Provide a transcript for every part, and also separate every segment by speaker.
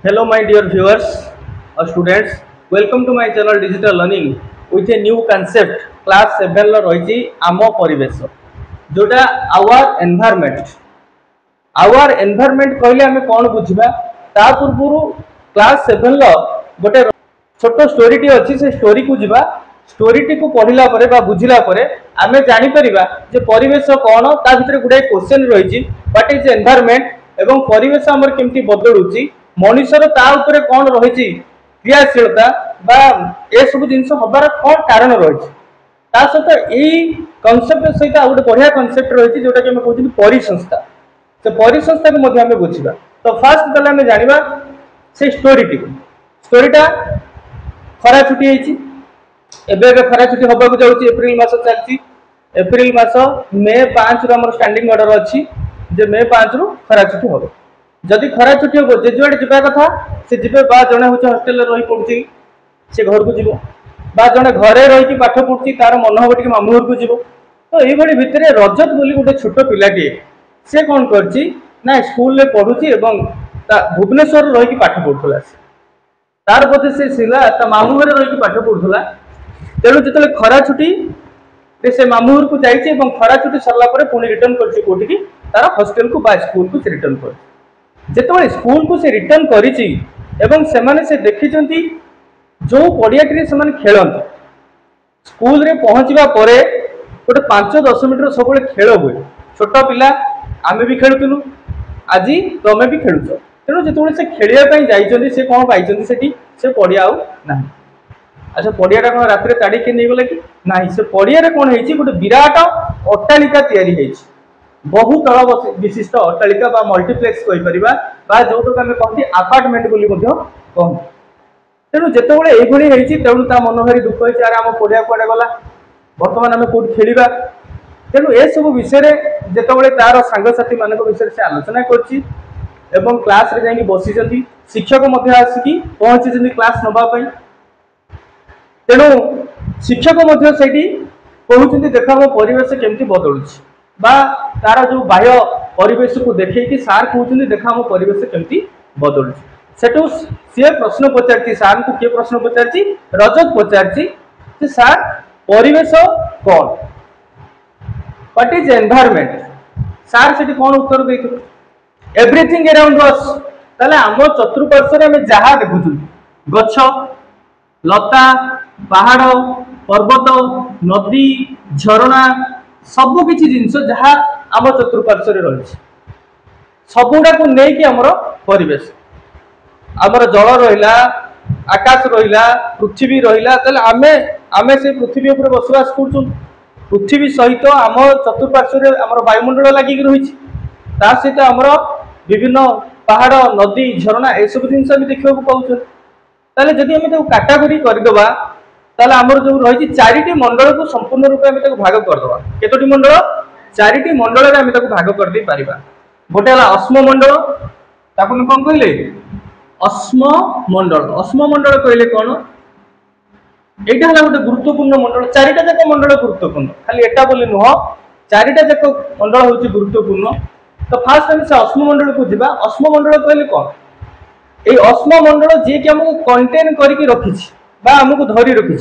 Speaker 1: Hello, my dear viewers or students. Welcome to my channel Digital Learning with a new concept. Class 7 लो रही आम परिवेश जोटा our environment कहले आम कौन बुझा ता पूर्व क्लास 7 लो गोटे छोट स्टोरी टी अच्छी से स्टोरी को जीवा स्टोरी टी को पढ़ला परे बा बुझिला परे आमे जानि परिबा जे परिवेश कौन ता भितर गुडे क्वेश्चन रही व्हाट इज एनवायरनमेंट एवं परिवेश हमर केमती बदलुची मनुष्यर ता ऊपर कौन रही क्रियाशीलता बा ए सब जिनस हबार कौन कारण रही ता सहित यही कनसेप्ट सहित आ गोटे बढ़िया कनसेप्ट रही जोटा कि कहते परिसंस्था से परिसंस्था को आम बुझा तो फास्ट पहले आम जाना से स्टोरीटा खरा छुट्टी एबे खरा छुट्टी हवा जाऊँगी एप्रिल मास चलती एप्रिल मास मे 5 रु आम स्टैंडिंग ऑर्डर अच्छी जे मे 5 रु खरा छुट्टी हम जदि खरा छुट्टी हम जे जुआड़े जा कथा से जीवे बा जड़े हूँ हस्टेल रही पड़ुची से घर को जीव बा जड़े घरे रही पाठ पढ़ुची तार मन हम टे मामू घर को जीव तो ये भितर रजत बोली गोटे छोट पिलाटे से कौन करची ना स्कूल पढ़ुची भुवनेश्वर रही पाठ पढ़ुला तार बोधे से सिला मामू घर रही पाठ पढ़ुला तेणु जो खरा छुट्टी से मामू घर को जाइए खरा छुट्टी सरला पुणी रिटर्न कर तार हस्टेल को स्कूल को रिटर्न कर जिते स्कूल को से रिटर्न कर से देखी जो पड़ियाटी से खेलते स्कूल रे पहुँचवा गोटे 5-10 मिनट सब खेल हुए छोट पिला आमे भी खेलुलु आज तुम भी खेलुच तेणु जो से खेलने जाइए से कौन पाई से पड़िया ना अच्छा पड़ियाटा कौन रात ताड़ी के नहीं गले कि ना से पड़िया कौन है गोटे विराट अट्टालिका तैयारी बहु तल विशिष्ट अट्टालिका बा मल्टीप्लेक्स कहीपर जो आम कहती आपार्टमेंट बोली कहूँ तेणु जितेबाला ये तेणु ता मन भारी दुख होती आम पड़िया कड़े गला बर्तमान आम कौट खेला तेणु ए सब विषय जितेबाला तार सांगसाथी मान विषय से आलोचना कर क्लास रे जाइए बसी शिक्षक आसिकी पहुंची क्लास नवाई तेणु शिक्षक कहते देख मो परिवेश केमती बदलुची बा तार जो बाह्य परिवेश को देखे सार कहते देखा मो परिवेश केमती बदलुची सेठू सी प्रश्न पचार सार को किए प्रश्न पचार रजत पचार सार परिवेश कौन व्हाट इज एनवायरनमेंट सार से कौन उत्तर दे एवरीथिंग अराउंड अस ताले आम चतुर्पार्श्व आम जहाँ देखु गछ लता पहाड़ पर्वत नदी झरणा सबकि जिनस जहाँ आम चतुर्पार्श्व रही सबुटा को लेकिन आमर परिवेश आमर जल रहा आकाश रहा पृथ्वी रहा आमे आमे से पृथ्वी उपर बसवास कर पृथ्वी सहित आम चतुर्पार्श्व आमर वायुमंडल लगिक रही सहित आमर विभिन्न पहाड़ नदी झरणा यह सब जिन देखा पाऊँ ताले जदि आम काटागोरी करदे ताले आमर जो रही चारिटी मंडल को संपूर्ण रूप में भाग करदे केतोटी मंडल चारिटी मंडल में भाग करदे पारिबा गोटे अस्म मंडल ताको कौन कहले अस्म मंडल कहले कौन यहाँ है गोटे गुरुत्वपूर्ण मंडल चारिटा जाक मंडल गुरुत्वपूर्ण खाली एटा बोली नुह चारिटा जाक मंडल हूँ गुरुत्वपूर्ण तो फास्ट आम से अस्म मंडल को जीवा अस्म मंडल कहले कौन ये अस्म मंडल जी कि आमको कंटेन करके रखी आमको धरी रखी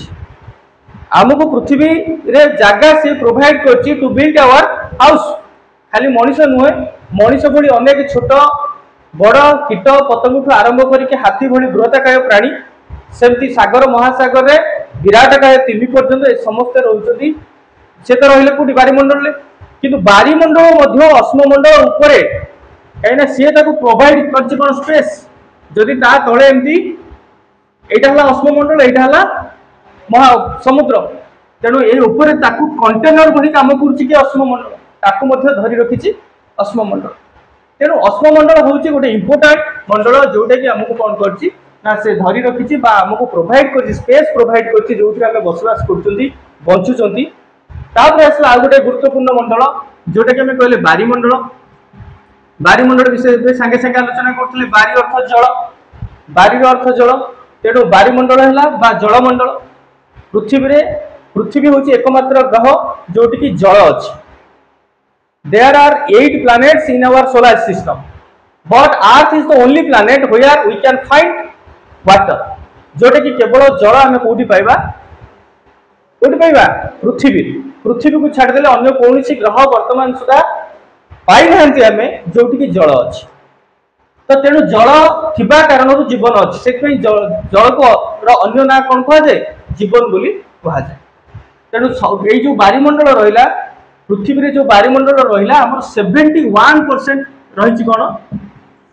Speaker 1: आमको पृथ्वी रे जगह से प्रोवाइड करची टू बिल्ड आवर हाउस खाली मनीष नुहे मनीष भली अनेक छोट बड़ कीट पतंग आरंभ करके हाथी भली बृहताकाय प्राणी सेमती सागर महासागर रे विराटकाय तिमी पर्यंत समस्ते रोचती से तो रहिले कोटी बारीमंडल किंतु बारीमंडल अस्म मंडल उपरे कहीं सी प्रोवाइड कर स्पेस जदि ता तले एमती यहाँ अस्म मंडल यहाँ महा समुद्र तेणु ये ऊपर कंटेनर भली कम कर अस्म मंडल ताकू धरी रखी अस्म मंडल तेणु अस्म मंडल हूँ गोटे इंपोर्टाट मंडल जोटा कि आमको कौन कर से धरी रखी आमको प्रोवाइड कर स्पेस प्रोवाइड कर जो आम बसवास कर बंचुंट आसला आउ गोटे गुरुत्वपूर्ण मंडल जोटा कि आम कहले बारीमंडल विषय सांगे सांगे आलोचना करते बारी अर्थ जल बारी अर्थ जल तेणु बारीमंडल है जलमंडल पृथ्वी हूँ एकमात्र ग्रह जोटि जल अच्छी there are 8 planets in our solar system but earth is the only planet where we can find water, जोटा कि केवल जल आम कौटी पाइबा, कौटी पाइबा पृथ्वी, पृथ्वी को छाड़देले अन्य कौन ग्रह वर्तमान सुधा पाई ना आम जोटि कि जल अच्छी। तो तेणु जल थिबा कारण जीवन अच्छी, से जल को अन्य ना कौन कहुए जीवन बोली कहुए। तेणु ये जो बायुमंडल रहा पृथ्वी जो बायुमंडल रहा आम 71% रही कौन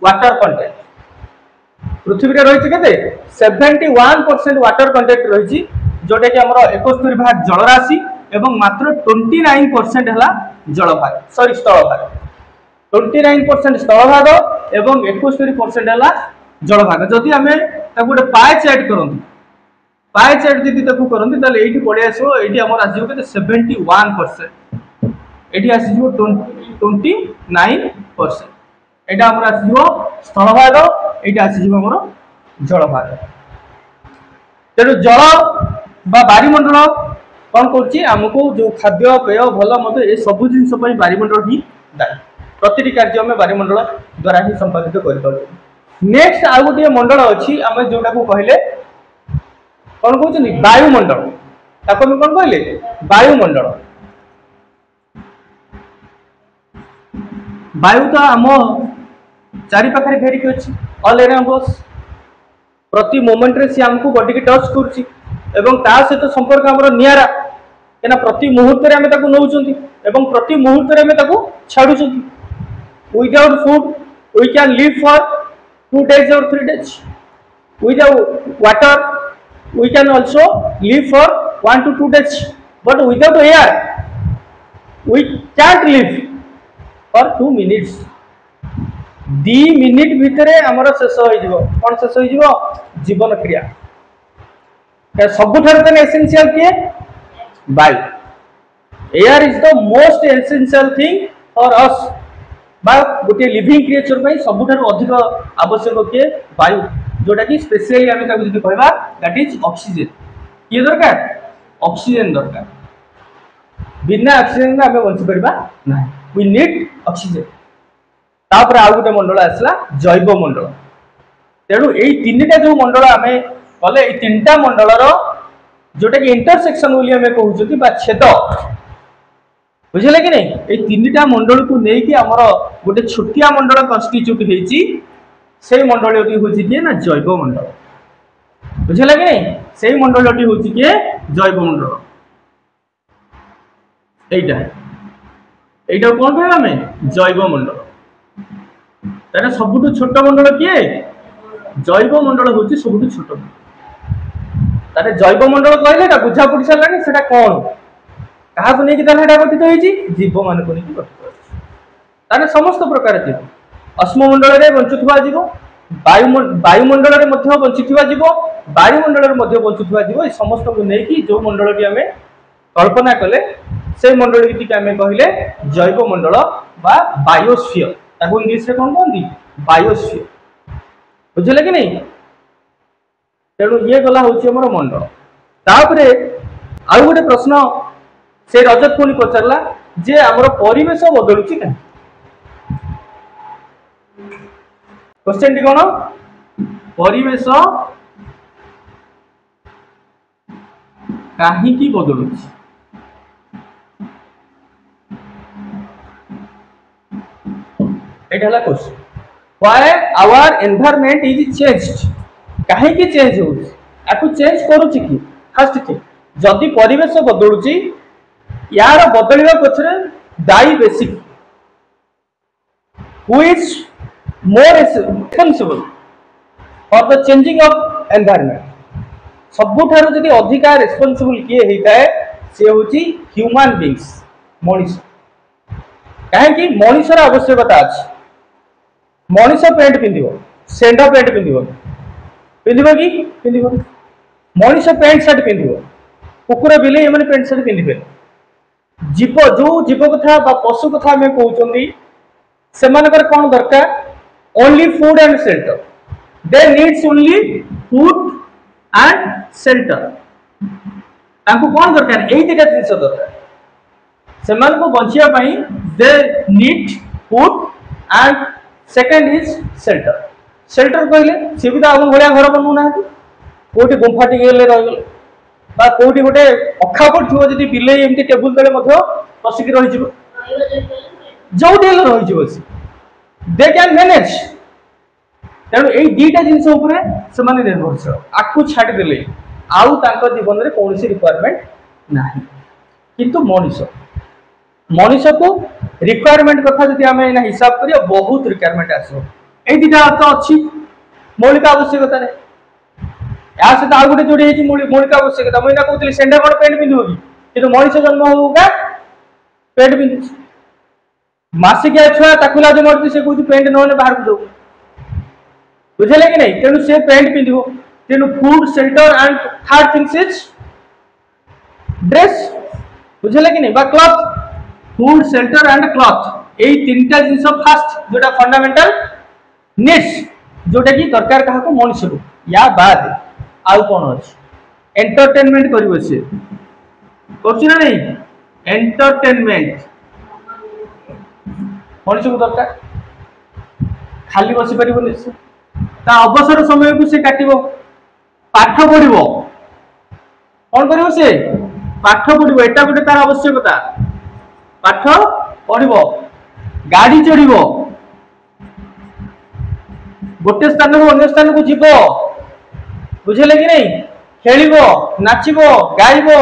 Speaker 1: वाटर कंटेंट, पृथ्वी रही के 71% वाटर कंटेंट रही, जोटा कि आम 71 भाग जलराशि एवं मात्र 29% है जल भाग, सॉरी स्थल भाग, 29% स्थल भाग एवं 71% है जल भाग। जदि आम गोटे पाए चार्ट करूँ, पाए चार्ट जब करते ताले ये पड़े आसो, ये आसो के 71%, ये आसो 29%, यहाँ आम आसो स्थल भाग, ये आसो आम जल भाग। तेणु जल बायुमंडल कौन करमको जो खाद्य पेय भल मत ये सब जिन बायुमंडल ही दायी, प्रति कार्य आम बायुमंडल द्वारा ही संपादित कर। नेक्स्ट आउ गोटे मंडल अच्छी आम जोटा को कहले कौन कहते वायुमंडल, ताको हम कौन कहले वायुमंडल। वायु तो आम चारि पाखे घेरिक अच्छी ऑल अराउंड अस, प्रति मोमेंट रे सी हमको बॉडी की टच करुच्ची एवं ता सहित संपर्क आमर नियारा, कहीं प्रति मुहूर्त आम नौचुं एवं प्रति मुहूर्त आम छाड़ुं। Without food we can live for 2 days or 3 days, without water we can also live for 1 to 2 days, but without air we can't live for 2 minutes। 2 minute भितर आमर शेष हो कौन शेष हो जीवन क्रिया। सबुठार एसेंशियल किए वायु, air is the most essential thing for us, बा गोटे लिविंग क्रिएचर सबुठार अधिक आवश्यक किए वायु, जोटा कि स्पेशली आम कहवा दैट इज ऑक्सीजन। किए दरकार ऑक्सीजन दरकार, बिना ऑक्सीजन आम बंची पारिबा ना, वी नीड ऑक्सीजन। तापर आउ गोटे मंडल आसला जैव मंडल। तेणु यही 3टा जो मंडल आम कले, 3टा मंडलर जोटा कि इंटरसेक्शन बोली आम कहूँ बा छेद, बुझे कि नहीं, ये 3टा मंडल को लेकिन आमर गोटे छोटिया मंडल कन्स्टिट्यूट होती, से मंडलटी हूँ किए ना जैव मंडल, बुझे कि नहीं, से मंडलटी हूँ किए जैव मंडल। यहीटा कौन कह आम जैव मंडल। तार सबुठ छोट मंडल किए जैव मंडल हूँ सब छोट मंडल। तार जैव मंडल कहले बुझा पड़ सारा से कौन क्या गठित होती जीव मान गठित तार समस्त प्रकार जीव, अश्ममंडल में बंचुवा जीव, वायुमंडल में बंचुवा जीव, वायुमंडल में बंचुवा जीव, समस्त को लेकिन जो मंडल आम कल्पना कले से मंडल की आम कहले जैव मंडल बा बायोस्फीयर, इंग्लिश रे कौन कहती बायोस्फीयर, बुझे कि नहीं। तेणु ये गला हूँ आम मंडल। तापरे आउ गोटे प्रश्न से रजत पुणी पचारा जे आमर परिवेश बदलुची कहीं, क्वेश्चन टी कौन परिवेश कहीं बदलुची। एटा question why our environment is changed, कहीं चेंज हो चेंज करुच्ची कि फर्स्ट थिंग जदि परिवेश बदलुची यार बदलवा पछरे दायी basic who is more responsible for the changing of environment, सबुठार जदि अधिका रेस्पॉन्सिबल किए होता है सी हूँ ह्यूमन बीइंग्स मनीष। कहीं मनीषर आवश्यकता अच्छी, मनीष पैंट पिंध सेंड पैंट पिंध कि पिंध, मनीष पैंट सार्ट पिंध, कुकुर बिले मैंने पैंट सार्ट पिंधे। जीव जो जीव कथा पशु कथा आम कहते से कौन दरकार only food and shelter, they needs only food and shelter, कौन दरकार यही 2टा जिन दरकार से बचाई they need food and second is shelter. Shelter कहले सी भी तो आम भाया घर बनाऊना कोटी गुंफा टी रही कोटी गोटे अखा पड़ो जी बिले एमती टेबुल तले बसिक रही जो रही दे कैन मैनेज। तेणु यही दीटा जिनस से निर्भरशील आपको छाड़देले आउ जीवन में कौन रिक्वायरमेंट ना किंतु मनीष मनीष को रिक्वायरमेंट कथा जी आम हिसाब करिया बहुत रिक्वायरमेंट आसो ये दीटा अर्थ अच्छी मौलिक आवश्यकता या सहित आउ गोटे जोड़ी मौलिक आवश्यकता मुझे कहती सेंडा कौन पेंट पिंधु कि मनीष जन्म होगा पेंट पिंधु मसिकिया छुआ ताकू लाज मरती से कहती पेंट ना बाहर को जाऊ बुझे कि नहीं तेणु से पेंट पिंधु तेणु food shelter and third things is dress बुझे कि नहीं cloth food shelter and cloth यही तीन टा जिनस फास्ट जोटा फंडामेंटल नीड्स जोटा कि दरकार क्या मनुष्य को या बाद आउ कौन अच्छे एंटरटेनमेंट करिवो से करछि ना नहीं एंटरटेनमेंट मनुष्य को दरकार खाली बसी परिबो से ता अवसर समय को से काटिबो पाठ पढ़िबो कौन करिवो से पाठ पढ़िबो एटा गोटे तार आवश्यकता पाठ पढ़िबो गाड़ी चढ़िबो गोटे स्थान को अन्य स्थान को जीव बुझे कि नहीं खेलिबो नाचिबो गाइबो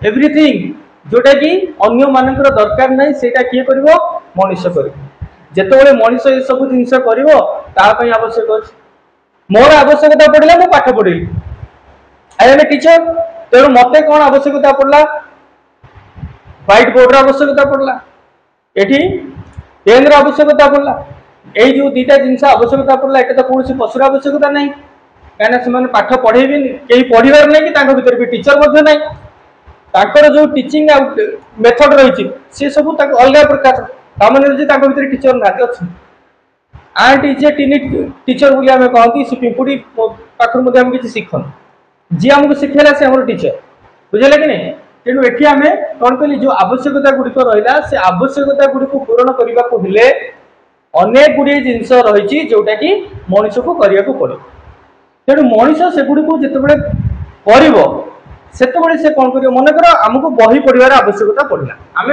Speaker 1: एवरीथिंग जोटा कि अन्य मानकर दरकार नहीं सेटा किए करिवो मनुष्य करिवो जेतेबेले मनुष्य ये सब जिनस करिवो ता पई आवश्यक अछि मोर आवश्यकता पड़ला मु पाठ पढ़िली आई एम ए टीचर तेणु मते कौन आवश्यकता पड़ला व्हाइट बोर्ड आवश्यकता पड़ला एठी पेन आवश्यकता पड़ला यही जो दीटा जिनस आवश्यकता पड़ला एटा तो कौन पशुर आवश्यकता नहीं कहीं से पाठ पढ़ेबी कहीं पढ़ार नहीं कि भीतर भी टीचर नहीं जो टीचिंग मेथड रही सी सब अलग प्रकार भीतर टीचर ना अच्छे ant is a tiny teacher बोली आम कहती से पिंपुड़ी पाखर किसी शिखन जी आमको शिखेला से आम टीचर बुझे कि नहीं तेणु ये आम कौन कहली जो आवश्यकता गुड़िक रहा से आवश्यकता गुड़ी पूरण करने को हेले अनेक गुड़े जिनस रही जोटा कि मनुष्य को करने को पड़े तेणु मनीष से गुड़ी को जितेबाला से कौन कर मन कर आमको बही पढ़ार आवश्यकता पड़ला आम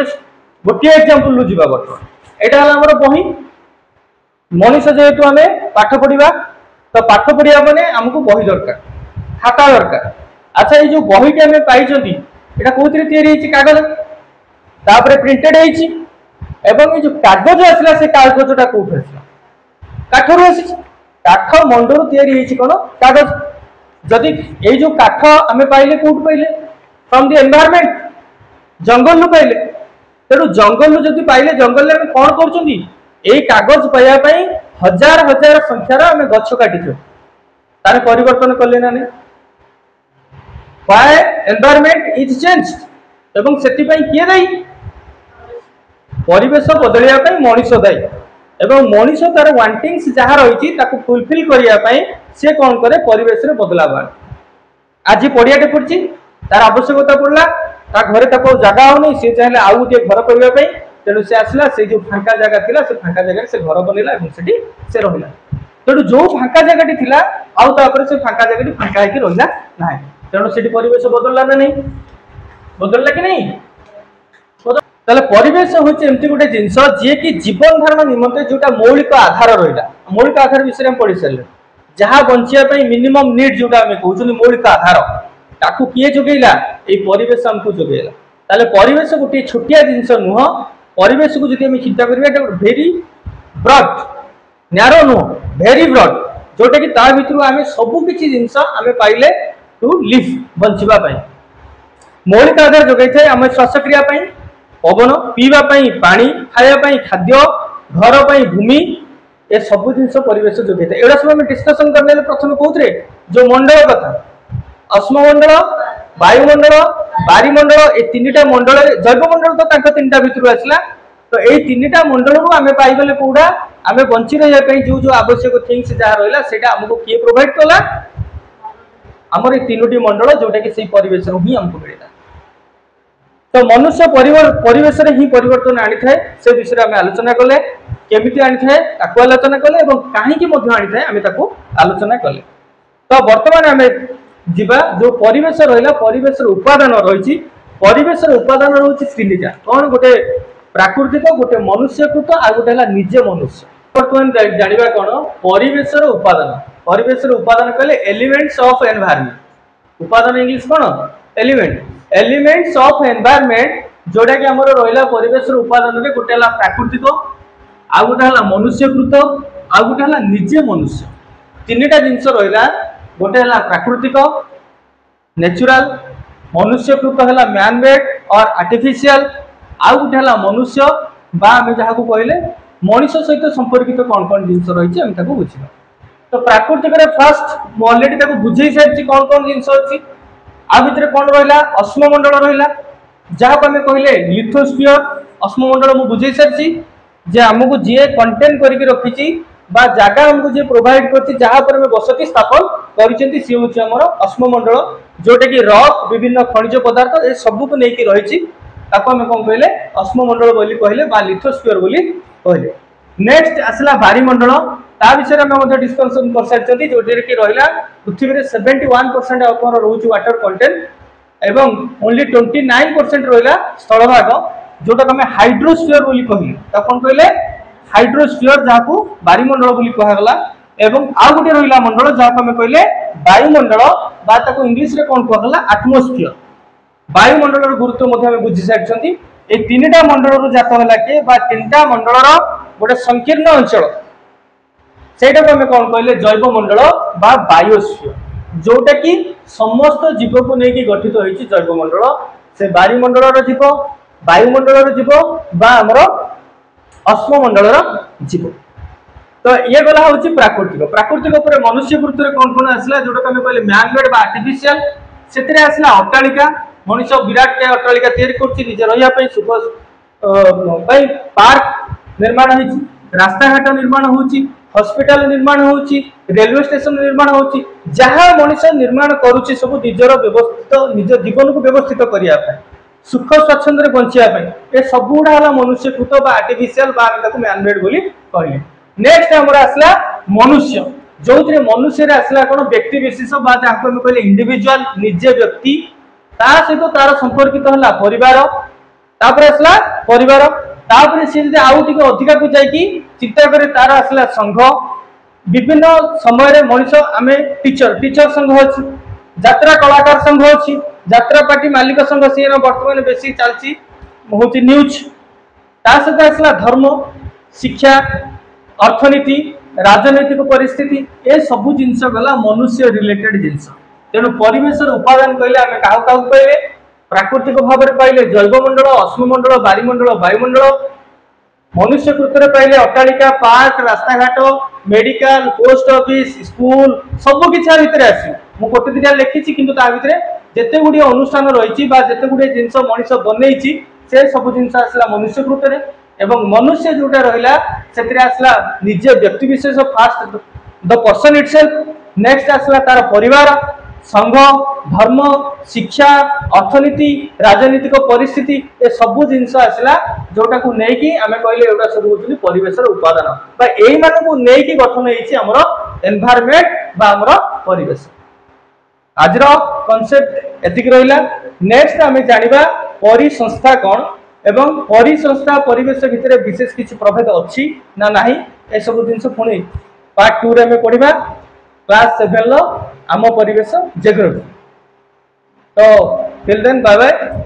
Speaker 1: गोटे एग्जांपल जा बर्तमान यहाँ आम बही मनीष जेहेतु आम पाठ पढ़ा तो पाठ पढ़ा मैंने आमको बही दरकार खाता दरकार अच्छा ये जो बहीटी आम पाई यहाँ कौन कागज तापर प्रिंटेड एवं ये जो कागज आसला से कागजटा कौट आसला काठर आसी काठ मंडल तैयारी कौन कागज जदि ये जो काठ आम पाइले कौट पाइले फ्रॉम द एनवायरनमेंट जंगल पाइले तेणु जंगल जदि पाइले जंगल में कौन कर कागज पाइबा हजार हजार संख्यार आम गछ काटी तार परिवर्तन कले ना व्हाई एनवायरनमेंट इज चेंज्ड एवं सेति पई किए दायी परिवेश बदलिया मनीष दायी एवं मनीष तार वांटिंग्स जहाँ रही फुलफिल करने से कौन करे परिवेश में बदलाव आज पड़ियाटे पड़ी तार आवश्यकता पड़ला घरे जगह हो नहीं सी चाहिए आउ गोटे घर करने तेणु से आसला से जो फांका जगह थिला से फांका जगह से घर बनैला से रहिला तेणु जो फांका जगह थी आउ से फांका जगह फांका होकर रहिला ना तेणु से परिवेश बदलला ना नहीं बदलला कि नहीं ताले परिवेश हूँ एमती गोटे जिनस जी कि जीवन धारण निमंते जोटा मौलिक आधार रहा मौलिक आधार विषय में पढ़ी सारे जहाँ बचापी मिनिमम नीड जोटा आम कहते मौलिक आधार ताकू किए जोगेला ये परिवेश आमको जोगेला ताले परिवेश गोटे छोटिया जिनस नुह परिवेश को जब चिंता करा भेरी ब्रॉड न्यारो नुह भेरी ब्रॉड जोटा कि ता भीतर आम सबकि जिनस आम पाइले टू लिव बचापी मौलिक आधार जोगाई आम श्वासक्रिया पवन पीवाई पानी खायापी खाद्य घर पर भूमि ये सब जिन परिवेश जोगे था एड़ा सब आम डिस्कसन करने प्रथम कहते जो मंडल कथा अश्ममंडल वायुमंडल बारिमंडल ये तीन टा मंडल जैवमंडल तो तीन टा भीतर आसला तो ये तीन टा मंडल को आम पाइगले कौड़ा आम बंची रही जो जो आवश्यक थिंग्स जहाँ रहा से आमको किए प्रोवाइड कला आमर ये तीनोटी मंडल जोटा कि से परिवेश ही आमको मिलता तो मनुष्य परिवेश ही परिवर्तन आनी था से विषय में आलोचना कले केमिति आनी थाए ताको आलोचना कले एवं काहेकि मध्य आनी थाए आमे ताको आलोचना कले। तो वर्तमान आमे जिबा जो परिवेश रहिला परिवेश उपादान रहिछि परिवेश उपादान रहउछि तीनटा कोन गोटे प्राकृतिक गोटे मनुष्यकृत आ गोटे हला निजे मनुष्य। वर्तमान जानिबा कोन परिवेश उपादान कहले एलिमेंट्स ऑफ एनवायरनमेंट उपादान English cone elements of environment जोटा कि हमर रहिला परिवेश उपादान रे गोटे हला प्राकृतिक आ गोटे हला मनुष्यकृत आ गोटे हला निजे मनुष्य तीनटा जिंस रहिला गोटे हला प्राकृतिक नेचुरल मनुष्यकृत हला मैन मेड और आर्टिफिशियल आ गोटे हला मनुष्य बा आमे जहा को कहले मनुष्य सहित संपर्कित कौन कौन जिंस रही आम ताको बुझिबा। तो प्राकृतिक रे फर्स्ट मु ऑलरेडी ताको बुझेई सारछि कौन कौन जिंस अछि आ भितरे कौन रहिला अश्ममंडल रहिला जहा को आमे कहले लिथोस्फियर अश्ममंडल मु बुझेई सारछि जे हमकु जे कंटेन करिक रखिछि बा जागा हमकु जे प्रोवाइड करछि जहा पर में बसति स्थापन करिसेंती सी होछि हमर अश्ममंडल जोटे कि रॉक विभिन्न खनिज पदार्थ ए सब को नेकी रहिछि ताको हमें कौन कहले अश्ममंडल बोली कहले बा लिथोस्फियर बोली कहले। नेक्स्ट आसला बारीमंडल ता विषय में हम डिस्कशन कर सारछंती जोटे कि रहिला पृथ्वी रे 71% अपन रहउछि वाटर कंटेंट एवं ओनली 29% रहिला स्थलभाग जोटा हमें हाइड्रोस्फियर बोली कहली ता कोन कहले हाइड्रोस्फियर जाको बारीमंडल बोली कहगला एवं आ गोटे रहिला मंडल जाको हमें कहले वायुमंडल बा ताको इंग्लिश रे कोन कहगला एटमॉस्फियर। वायुमंडल गुरुत्व मध्य हमें बुझी सारछंती ए तीनटा मंडल रो जात होला के बा तीनटा मंडल रो गोटे संकीर्ण अंचल सेटा को हमें कोन कहले जैव मंडल बा बायोस्फियर जोटा कि समस्त जीव को नेकी गठित होईछि जैव मंडल से वायुमंडल रो जीव वायुमंडल रो जीव बा हमर अश्ममंडल रो जीव। तो ये गला होछि प्राकृतिक ऊपर मनुष्य कृत रे कोन आसला जोटा हमें कहले मैन मेड बा आर्टिफिशियल सेतरे आसला अट्टालिका मनुष्य विराट के अट्टालिका तैयारी करछि निजे रहिया पई सुख पई पार्क निर्माण होछि रास्ता घाट निर्माण होछि हॉस्पिटल निर्माण होछि रेलवे स्टेशन निर्माण होछि जहां मनुष्य निर्माण करूछि सब निजर व्यवस्थित निज जीवन को व्यवस्थित करिया पई सुख स्वच्छंद रे बंचिया पई ए सब गुडा हला मनुष्य कृत बा आर्टिफिशियल बा ताको मैन मेड बोली कहले। नेक्स्ट हमर आसला मनुष्य जोथरे मनुष्य रे आसला कोन व्यक्ति विशेष बा ताको हम कहले इंडिविजुअल निजे व्यक्ति ता सहित तार संपर्कित हला परिवार तापर आसला परिवार तापर से जे आउ टिके अधिका को जाई कि चिंता करे तार आसला संघ विभिन्न समय रे मनुष्य आमे टीचर संघ अछि यात्रा कलाकार संघ अछि यात्रा पार्टी मालिक संघ से वर्तमान बेसी चलछि होछि न्यूज ता सहित आसला धर्म शिक्षा अर्थनीति राजनैतिक परिस्थिति ए सब जिंस गला मनुष्य रिलेटेड जिंस तेणु परिवेश उपादान कहले आमे काहु काहु कहले प्राकृतिक भाव में पाइले जैवमंडल अश्ममंडल बारीमंडल वायुमंडल मनुष्य कृत रे पाइले अट्टालिका पार्क रास्ता घाट मेडिकल पोस्ट ऑफिस स्कूल सब किछा भितरे आसी मु कोटे दिना लिखिछि किंतु ता भितरे जेते गुडी अनुष्ठान रहिछि बा जेते गुडी जिंस मनुष्य बनेइछि से सब जिंस आसला मनुष्य कृत रे एवं मनुष्य जोटा रहिला सेतरे आसला निजे व्यक्ति विशेष first the person itself next आसला तार परिवार संघ धर्म शिक्षा अर्थनीति राजनीतिक परिस्थिति ए सब जिंस आसला जोटा को नै कि आमे कहले एटा सब होछि परिवेश रो उपादान बा एई माने को नै कि गठन हेछि हमरो एनवायरनमेंट बा हमरो परिवेश। आजरो कांसेप्ट एतिक रहिला। नेक्स्ट आमे जानिबा परिसंस्था कोन एवं परिसंस्था परिवेश भितरे विशेष किछि प्रभेद अछि ना नाही ए सब जिंस पुणी पार्ट 2 रे में पढिबा क्लास 7 लो आम परिवेश जियोग्राफी। तो टिल देन बाय बाय।